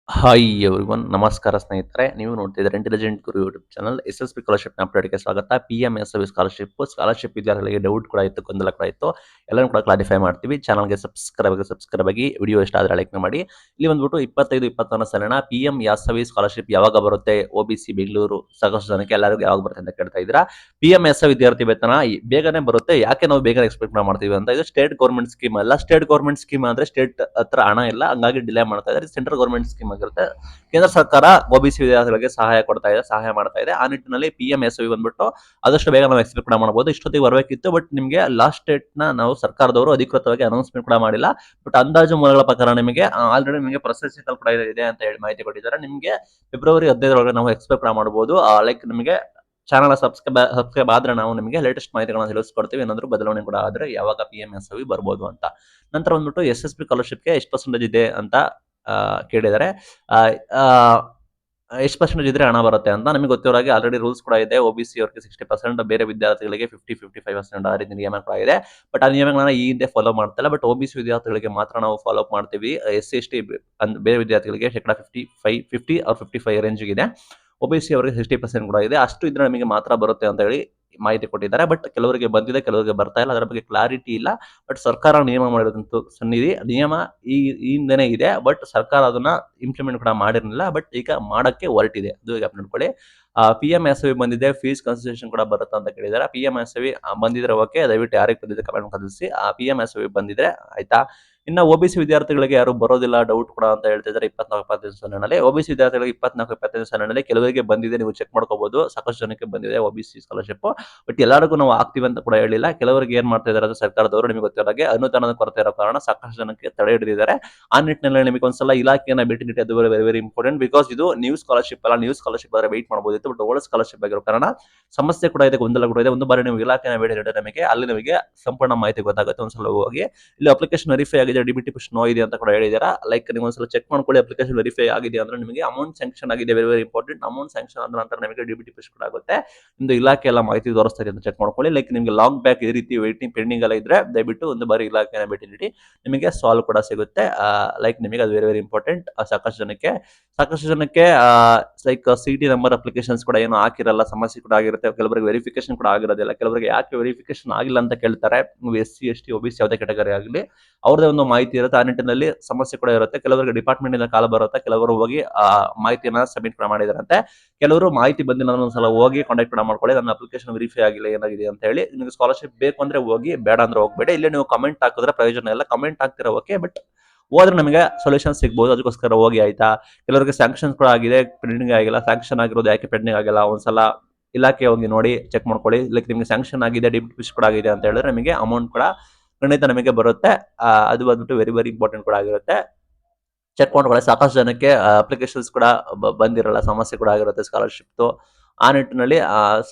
Hi everyone ನಮಸ್ಕಾರ ಸ್ನೇಹಿತರೆ, ನೀವು ನೋಡ್ತಿದ್ದಾರೆ ಇಂಟೆಲಿಜೆಂಟ್ ಗುರು ಯೂಟ್ಯೂಬ್ ಚಾನಲ್. SSP ಸ್ಕಾಲರ್ಶಿಪ್ ಅಪ್ಡೇಟ್ಗೆ ಸ್ವಾಗತ. PMSW ಸ್ಕಾಲರ್ಶಿಪ್ ವಿದ್ಯಾರ್ಥಿಗಳಿಗೆ ಡೌಟ್ ಕೂಡ ಇತ್ತು, ಗೊಂದಲ ಕೂಡ ಇತ್ತು, ಎಲ್ಲರೂ ಕೂಡ ಕ್ಲಾರಿಫೈ ಮಾಡ್ತೀವಿ. ಚಾನಲ್ಗೆ ಸಬ್ಸ್ಕ್ರೈಬ್ ಆಗಿ, ವಿಡಿಯೋ ಇಷ್ಟ ಆದರೆ ಲೈಕ್ ಮಾಡಿ. ಇಲ್ಲಿ ಬಂದ್ಬಿಟ್ಟು 25-26 ಸಾಲಿನ PM ಯಾಸವಿ ಸ್ಕಾಲರ್ಶಿಪ್ ಯಾವಾಗ ಬರುತ್ತೆ, OBC ಬೆಂಗಳೂರು ಸಾಕಷ್ಟು ಜನಕ್ಕೆ ಎಲ್ಲರಿಗೂ ಯಾವಾಗ ಬರುತ್ತೆ ಅಂತ ಕೇಳ್ತಾ ಇದ್ದೀರಾ. PMSW ವಿದ್ಯಾರ್ಥಿ ವೇತನ ಬೇಗನೆ ಬರುತ್ತೆ. ಯಾಕೆ ನಾವು ಬೇಗ ಎಕ್ಸ್ಪೆಕ್ಟ್ ಮಾಡ್ತೀವಿ ಅಂತ, ಇದು ಸ್ಟೇಟ್ ಗೌರ್ಮೆಂಟ್ ಸ್ಕೀಮ್ ಅಲ್ಲ. ಸ್ಟೇಟ್ ಗೌರ್ಮೆಂಟ್ ಸ್ಕೀಮ್ ಆದ್ರೆ ಸ್ಟೇಟ್ ಹತ್ರ ಹಣ ಇಲ್ಲ, ಹಂಗಾಗಿ ಡಿಲೇ ಮಾಡ್ತಾ ಇದ್ದಾರೆ. ಸೆಂಟ್ರಲ್ ಗೌರ್ಮೆಂಟ್ ಸ್ಕೀಮ್ ಆಗಿರುತ್ತೆ. ಕೇಂದ್ರ ಸರ್ಕಾರ OBC ವಿದ್ಯಾರ್ಥಿಗಳಿಗೆ ಸಹಾಯ ಮಾಡ್ತಾ ಇದೆ. ಆ ನಿಟ್ಟಿನಲ್ಲಿ PMSY ಬಂದ್ಬಿಟ್ಟು ಆದಷ್ಟು ಬೇಗ ನಾವು ಎಕ್ಸ್ಪೆಕ್ಟ್ ಕೂಡ ಮಾಡಬಹುದು. ಇಷ್ಟೊತ್ತಿಗೆ ಬರಬೇಕಿತ್ತು, ಬಟ್ ನಿಮಗೆ ಲಾಸ್ಟ್ ಡೇಟ್ ನ ನಾವು ಸರ್ಕಾರದವರು ಅಧಿಕೃತವಾಗಿ ಅನೌನ್ಸ್ಮೆಂಟ್ ಕೂಡ ಮಾಡಿಲ್ಲ. ಬಟ್ ಅಂದಾಜು ಮೂಲಗಳ ಪ್ರಕಾರ ನಿಮಗೆ ಆಲ್ರೆಡಿ ನಿಮಗೆ ಪ್ರೊಸೆಸಿಂಗ್ ಕೂಡ ಇದೆ ಅಂತ ಹೇಳಿ ಮಾಹಿತಿ ಕೊಟ್ಟಿದ್ದಾರೆ. ನಿಮಗೆ ಫೆಬ್ರವರಿ 15 ನಾವು ಎಕ್ಸ್ಪೆಕ್ಟ್ ಕೂಡ ಮಾಡಬಹುದು. ಲೈಕ್ ನಿಮಗೆ ಚಾನಲ್ ಸಬ್ಸ್ಕ್ರೈಬ್ ಆದ್ರೆ ನಾವು ನಿಮಗೆ ಲೇಟೆಸ್ಟ್ ಮಾಹಿತಿಗಳನ್ನ ತಿಳಿಸ್ಕೊಡ್ತೀವಿ. ಏನಾದರೂ ಬದಲಾವಣೆ ಕೂಡ ಆದ್ರೆ ಯಾವಾಗ PMSY ಬರ್ಬೋದು ಅಂತ. ನಂತರ ಬಂದ್ಬಿಟ್ಟು SSP ಸ್ಕಾಲರ್ಶಿಪ್ಗೆ ಎಷ್ಟು ಪರ್ಸೆಂಟೇಜ್ ಇದೆ ಅಂತ ಕೇಳಿದ್ದಾರೆ. ಎಷ್ಟು ಪರ್ಸೆಂಟೇಜ್ ಇದ್ರೆ ಹಣ ಬರುತ್ತೆ ಅಂತ ನಮಗೆ ಗೊತ್ತಿರೋ ಹಾಗೆ ಆಲ್ರೆಡಿ ರೂಲ್ಸ್ ಕೂಡ ಇದೆ. OBC ಅವರಿಗೆ 60%, ಬೇರೆ ವಿದ್ಯಾರ್ಥಿಗಳಿಗೆ 55% ಆ ರೀತಿ ನಿಯಮ ಕೂಡ ಇದೆ. ಬಟ್ ಆ ನಿಯಮಗಳನ್ನ ಈ ಹಿಂದೆ ಫಾಲೋ ಮಾಡ್ತಾ ಇಲ್ಲ. ಬಟ್ OBC ವಿದ್ಯಾರ್ಥಿಗಳಿಗೆ ಮಾತ್ರ ನಾವು ಫಾಲೋ ಅಪ್ ಮಾಡ್ತೀವಿ. SC ST ಬೇರೆ ವಿದ್ಯಾರ್ಥಿಗಳಿಗೆ ಶೇಕಡ 50 ಆರ್ 55 ರೇಂಜ್ ಇದೆ. OBC ಅವರಿಗೆ 60% ಕೂಡ ಇದೆ. ಅಷ್ಟು ಇದ್ರೆ ನಮಗೆ ಮಾತ್ರ ಬರುತ್ತೆ ಅಂತ ಹೇಳಿ ಮಾಹಿತಿ ಕೊಟ್ಟಿದ್ದಾರೆ. ಬಟ್ ಕೆಲವರಿಗೆ ಬಂದಿದೆ, ಕೆಲವರಿಗೆ ಬರ್ತಾ ಇಲ್ಲ. ಅದರ ಬಗ್ಗೆ ಕ್ಲಾರಿಟಿ ಇಲ್ಲ. ಬಟ್ ಸರ್ಕಾರ ನಿಯಮ ಮಾಡಿರೋದಂತೂ ಸನ್ನಿಧಿ ನಿಯಮ ಈ ಹಿಂದೆನೇ ಇದೆ. ಬಟ್ ಸರ್ಕಾರ ಅದನ್ನ ಇಂಪ್ಲಿಮೆಂಟ್ ಕೂಡ ಮಾಡಿರಲಿಲ್ಲ. ಬಟ್ ಈಗ ಮಾಡಕ್ಕೆ ಹೊರಟಿದೆ, ಅದು ಈಗ ನೋಡ್ಕೊಳ್ಳಿ. PMSY ಬಂದಿದೆ, ಫೀಸ್ ಕನ್ಸೆಷನ್ ಕೂಡ ಬರುತ್ತೆ ಅಂತ ಕೇಳಿದ್ದಾರೆ. PMSY ಬಂದಿದ್ರೆ ಓಕೆ, ದಯವಿಟ್ಟು ಯಾರಿಗೆ ಬಂದಿದೆ ಕಮೆಂಟ್ ಕಳಿಸಿ. PMSY ಬಂದಿದ್ರೆ ಆಯ್ತಾ. ಇನ್ನು OBC ವಿದ್ಯಾರ್ಥಿಗಳಿಗೆ ಯಾರು ಬರೋದಿಲ್ಲ, ಡೌಟ್ ಕೂಡ ಅಂತ ಹೇಳ್ತಿದ್ದಾರೆ. 24-25 ಸಾಲಿನಲ್ಲಿ OBC ವಿದ್ಯಾರ್ಥಿಗಳಿಗೆ 24-25 ಸಾಲಿನಲ್ಲಿ ಕೆಲವರಿಗೆ ಬಂದಿದೆ, ನೀವು ಚೆಕ್ ಮಾಡ್ಕೋಬಹುದು. ಸಾಕಷ್ಟು ಜನಕ್ಕೆ ಬಂದಿದೆ OBC ಸ್ಕಾಲರ್ಶಿಪ್. ಬಟ್ ಎಲ್ಲರಿಗೂ ನಾವು ಆಗ್ತೀವಿ ಅಂತ ಕೂಡ ಹೇಳಿಲ್ಲ. ಕೆಲವರಿಗೆ ಏನ್ ಮಾಡ್ತಾ ಇದ್ದಾರೆ ಸರ್ಕಾರದವರು, ನಿಮಗೆ ಗೊತ್ತಿರೋ ಹಾಗೆ ಅನುದಾನದ ಕೊರತೆ ಇರೋ ಕಾರಣ ಸಾಕಷ್ಟು ಜನಕ್ಕೆ ತಡೆ ಹಿಡಿದಿದ್ದಾರೆ. ಆ ನಿಟ್ಟಿನಲ್ಲಿ ನಿಮಗೆ ಒಂದ್ಸಲ ಇಲಾಖೆಯನ್ನ ಭೇಟಿ ನೀಡಿ, ಅದು ವೆರಿ ವೆರಿ ಇಂಪಾರ್ಟೆಂಟ್. ಬಿಕಾಸ್ ಇದು ನ್ಯೂ ಸ್ಕಾಲರ್ಶಿಪ್ ಅಲ್ಲ. ನ್ಯೂ ಸ್ಕಾಲರ್ಶಿಪ್ ಆದ್ರೆ ವೆಯ್ಟ್ ಮಾಡಬಹುದಿತ್ತು. ಬಟ್ ಓಲ್ಡ್ ಸ್ಕಾಲರ್ಶಿಪ್ ಆಗಿರೋ ಕಾರಣ ಸಮಸ್ಯೆ ಕೂಡ ಇದೆ, ಗೊಂದಲ ಕೂಡ ಇದೆ. ಒಂದು ಬಾರಿ ನೀವು ಇಲಾಖೆನ ಭೇಟಿ ನೀಡಿದ್ರೆ ನಮಗೆ ಅಲ್ಲಿ ನಿಮಗೆ ಸಂಪೂರ್ಣ ಮಾಹಿತಿ ಗೊತ್ತಾಗುತ್ತೆ. ಒಂದ್ಸಲ ಹೋಗಿ ಇಲ್ಲಿ ಅಪ್ಲಿಕೇಶನ್ ವೆರಿಫೈ ಆಗಿದೆ, DBT ಪುಷ್ ನೋ ಇದೆ ಅಂತ ಕೂಡ ಹೇಳಿದಾರೆ. ಲೈಕ್ ನೀವು ಒಂದ್ಸಲ ಚೆಕ್ ಮಾಡ್ಕೊಳ್ಳಿ. ಅಪ್ಲಿಕೇಶನ್ ವೆರಿಫೈ ಆಗಿದೆ ಅಂದ್ರೆ ನಿಮಗೆ ಅಮೌಂಟ್ ಸ್ಯಾಂಕ್ಷನ್ ಆಗಿದೆ, very very important. Amount sanction ಆದ ನಂತರ ನಿಮಗೆ DBT ಪುಷ್ ಕೂಡ ಆಗುತ್ತೆ. ನಿಮ್ದು ಇಲಾಖೆ ಎಲ್ಲ ಮಾಹಿತಿ ತೋರಿಸ್ತಾ ಇದೆ ಅಂತ ಚೆಕ್ ಮಾಡ್ಕೊಳ್ಳಿ. ಲೈಕ್ ನಿಮಗೆ ಲಾಂಗ್ ಬ್ಯಾಕ್ ಈ ರೀತಿ ವೇಟಿಂಗ್ ಪೆಂಡಿಂಗ್ ಎಲ್ಲ ಇದ್ರೆ ದಯವಿಟ್ಟು ಒಂದು ಬಾರಿ ಇಲಾಖೆನ ಭೇಟಿ ನೀಡಿ, ನಿಮಗೆ ಸಾಲ್ವ್ ಕೂಡ ಸಿಗುತ್ತೆ. ಲೈಕ್ ನಿಮಗೆ ಅದು ವೆರಿ ವೆರಿ ಇಂಪಾರ್ಟೆಂಟ್. ಸಾಕಷ್ಟು ಜನಕ್ಕೆ ಲೈಕ್ CT ನಂಬರ್ ಅಪ್ಲಿಕೇಶನ್ಸ್ ಕೂಡ ಏನು ಹಾಕಿರಲ್ಲ, ಸಮಸ್ಯೆ ಕೂಡ ಆಗಿರುತ್ತೆ. ಕೆಲವರಿಗೆ ವೆರಿಫಿಕೇಶನ್ ಕೂಡ ಆಗಿರೋದಿಲ್ಲ. ಕೆಲವರಿಗೆ ಯಾಕೆ ವೆರಿಫಿಕೇಶನ್ ಆಗಿಲ್ಲ ಅಂತ ಕೇಳ್ತಾರೆ. ನೀವು SC ST OBC ಯಾವುದೇ ಕೆಟಗರಿ ಆಗಲಿ ಅವ್ರದೇ ಒಂದು ಮಾಹಿತಿ ಇರುತ್ತೆ. ಆ ನಿಟ್ಟಿನಲ್ಲಿ ಸಮಸ್ಯೆ ಕೂಡ ಇರುತ್ತೆ. ಕೆಲವರಿಗೆ ಡಿಪಾರ್ಟ್ಮೆಂಟ್ ಇಂದ ಕಾಲ್ ಬರುತ್ತೆ, ಕೆಲವರು ಹೋಗಿ ಮಾಹಿತಿಯನ್ನ ಸಬ್ಮಿಟ್ ಕೂಡ ಮಾಡಿದಾರಂತೆ. ಕೆಲವರು ಮಾಹಿತಿ ಬಂದಿಲ್ಲ ಅಂದ್ರೆ ಒಂದ್ಸಲ ಹೋಗಿ ಕಾಂಟ್ಯಾಕ್ಟ್ ಕೂಡ ಮಾಡ್ಕೊಳ್ಳಿ. ನನ್ನ ಅಪ್ಲಿಕೇಶನ್ ವೆರಿಫೈ ಆಗಿಲ್ಲ, ಏನಾಗಿದೆ ಅಂತ ಹೇಳಿ. ನಿಮಗೆ ಸ್ಕಾಲರ್ಶಿಪ್ ಬೇಕು ಅಂದ್ರೆ ಹೋಗಿ, ಬೇಡ ಅಂದ್ರೆ ಹೋಗ್ಬೇಡಿ. ಇಲ್ಲಿ ನೀವು ಕಮೆಂಟ್ ಹಾಕಿದ್ರೆ ಪ್ರಯೋಜನ ಇಲ್ಲ. ಕಮೆಂಟ್ ಹಾಕ್ತಿರ ಓಕೆ, ಬಟ್ ಹೋದ್ರೆ ನಮಗೆ ಸೊಲ್ಯೂಷನ್ ಸಿಗ್ಬೋದು. ಅದಕ್ಕೋಸ್ಕರ ಹೋಗಿ ಆಯ್ತಾ. ಕೆಲವರಿಗೆ ಸ್ಯಾಂಕ್ಷನ್ ಕೂಡ ಆಗಿದೆ, ಪೆಂಡಿಂಗ್ ಆಗಿಲ್ಲ. ಸ್ಯಾಂಕ್ಷನ್ ಆಗಿರೋದು ಯಾಕೆ ಪೆಂಡಿಂಗ್ ಆಗಿಲ್ಲ, ಒಂದ್ಸಲ ಇಲಾಖೆ ಹೋಗಿ ನೋಡಿ, ಚೆಕ್ ಮಾಡ್ಕೊಳ್ಳಿ. ಲೈಕ್ ನಿಮಗೆ ಸ್ಯಾಂಕ್ಷನ್ ಆಗಿದೆ, DBT ಪುಷ್ ಕೂಡ ಆಗಿದೆ ಅಂತ ಹೇಳಿದ್ರೆ ನಮಗೆ ಅಮೌಂಟ್ ಕೂಡ ಖಂಡಿತ ನಮಗೆ ಬರುತ್ತೆ. ಅದು ಬಂದ್ಬಿಟ್ಟು ವೆರಿ ವೆರಿ ಇಂಪಾರ್ಟೆಂಟ್ ಕೂಡ ಆಗಿರುತ್ತೆ. ಚೆಕ್ ಮಾಡ್ಕೊಳ್ಳಿ. ಸಾಕಷ್ಟು ಜನಕ್ಕೆ ಅಪ್ಲಿಕೇಶನ್ಸ್ ಕೂಡ ಬಂದಿರಲ್ಲ, ಸಮಸ್ಯೆ ಕೂಡ ಆಗಿರುತ್ತೆ ಸ್ಕಾಲರ್ಶಿಪ್ದು. ಆ ನಿಟ್ಟಿನಲ್ಲಿ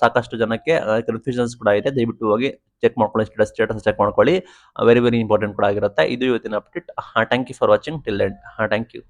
ಸಾಕಷ್ಟು ಜನಕ್ಕೆ ಕನ್ಫ್ಯೂಷನ್ಸ್ ಕೂಡ ಇದೆ. ದಯವಿಟ್ಟು ಹೋಗಿ ಚೆಕ್ ಮಾಡ್ಕೊಳ್ಳಿ, ಸ್ಟೇಟಸ್ ಚೆಕ್ ಮಾಡ್ಕೊಳ್ಳಿ. ವೆರಿ ವೆರಿ ಇಂಪಾರ್ಟೆಂಟ್ ಕೂಡ ಆಗಿರುತ್ತೆ. ಇದು ಇವತ್ತಿನ update. Thank you for watching till end. Thank you.